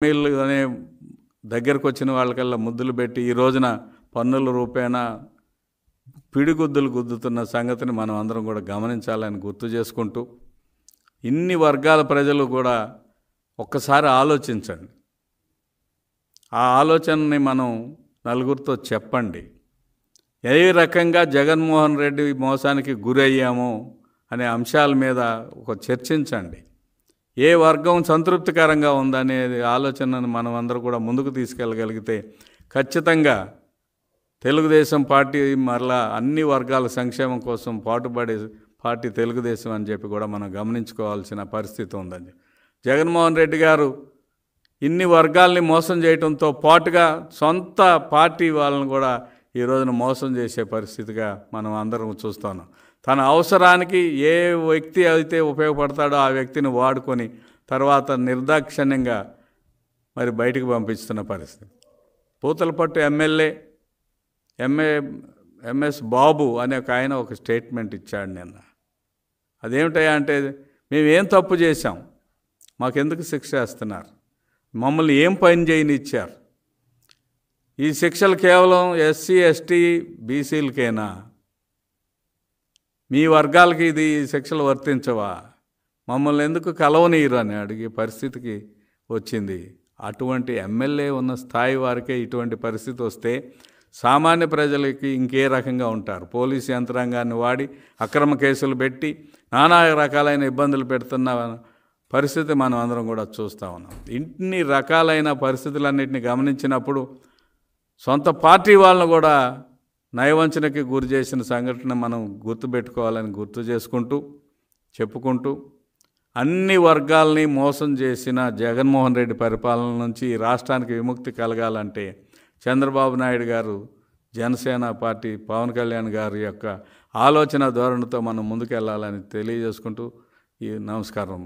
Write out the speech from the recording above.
హామీలుగానే దగ్గరకు వచ్చిన వాళ్ళకల్లా ముద్దులు పెట్టి ఈ రోజున పన్నుల రూపేణా పిడిగుద్దులు గుద్దుతున్న సంగతిని మనం అందరం కూడా గమనించాలని గుర్తు చేసుకుంటూ, ఇన్ని వర్గాల ప్రజలు కూడా ఒక్కసారి ఆలోచించండి. ఆ ఆలోచనని మనం నలుగురితో చెప్పండి. ఏ రకంగా జగన్మోహన్ రెడ్డి మోసానికి గురయ్యామో అనే అంశాల మీద ఒక చర్చించండి. ఏ వర్గం సంతృప్తికరంగా ఉందనేది ఆలోచనను మనం అందరూ కూడా ముందుకు తీసుకెళ్ళగలిగితే ఖచ్చితంగా తెలుగుదేశం పార్టీ మరలా అన్ని వర్గాల సంక్షేమం కోసం పాటుపడే పార్టీ తెలుగుదేశం అని చెప్పి కూడా మనం గమనించుకోవాల్సిన పరిస్థితి ఉందని. జగన్మోహన్ రెడ్డి గారు ఇన్ని వర్గాల్ని మోసం చేయడంతో పాటుగా సొంత పార్టీ వాళ్ళని కూడా ఈ రోజున మోసం చేసే పరిస్థితిగా మనం అందరం చూస్తున్నాం. తన అవసరానికి ఏ వ్యక్తి అయితే ఉపయోగపడతాడో ఆ వ్యక్తిని వాడుకొని తర్వాత నిర్దాక్షిణ్యంగా మరి బయటికి పంపిస్తున్న పరిస్థితి. పూతలపట్టు ఎమ్మెల్యే ఎంఎస్ బాబు అనే ఒక ఆయన ఒక స్టేట్మెంట్ ఇచ్చాడు నిన్న. అదేమిటయ్యా అంటే, మేమేం తప్పు చేశాం, మాకెందుకు శిక్ష వేస్తున్నారు, మమ్మల్ని ఏం పని చేయనిచ్చారు, ఈ శిక్షలు కేవలం ఎస్సీ ఎస్టీ బీసీలకేనా, మీ వర్గాలకి ఇది శిక్షలు వర్తించవా, మమ్మల్ని ఎందుకు కలవనీయరు అని అడిగే పరిస్థితికి వచ్చింది. అటువంటి ఎమ్మెల్యే ఉన్న స్థాయి వారికే ఇటువంటి పరిస్థితి వస్తే సామాన్య ప్రజలకి ఇంకే రకంగా ఉంటారు. పోలీసు యంత్రాంగాన్ని వాడి అక్రమ కేసులు పెట్టి నానా రకాలైన ఇబ్బందులు పెడుతున్న పరిస్థితి మనం అందరం కూడా చూస్తూ ఉన్నాం. ఇన్ని రకాలైన పరిస్థితులన్నింటినీ గమనించినప్పుడు సొంత పార్టీ వాళ్ళను కూడా నయవంచనకి గురి చేసిన సంఘటన మనం గుర్తుపెట్టుకోవాలని గుర్తు చేసుకుంటూ చెప్పుకుంటూ, అన్ని వర్గాల్ని మోసం చేసిన జగన్మోహన్ రెడ్డి పరిపాలన నుంచి ఈ రాష్ట్రానికి విముక్తి కలగాలంటే చంద్రబాబు నాయుడు గారు, జనసేన పార్టీ పవన్ కళ్యాణ్ గారి యొక్క ఆలోచన ధోరణితో మనం ముందుకెళ్ళాలని తెలియజేసుకుంటూ ఈ నమస్కారం.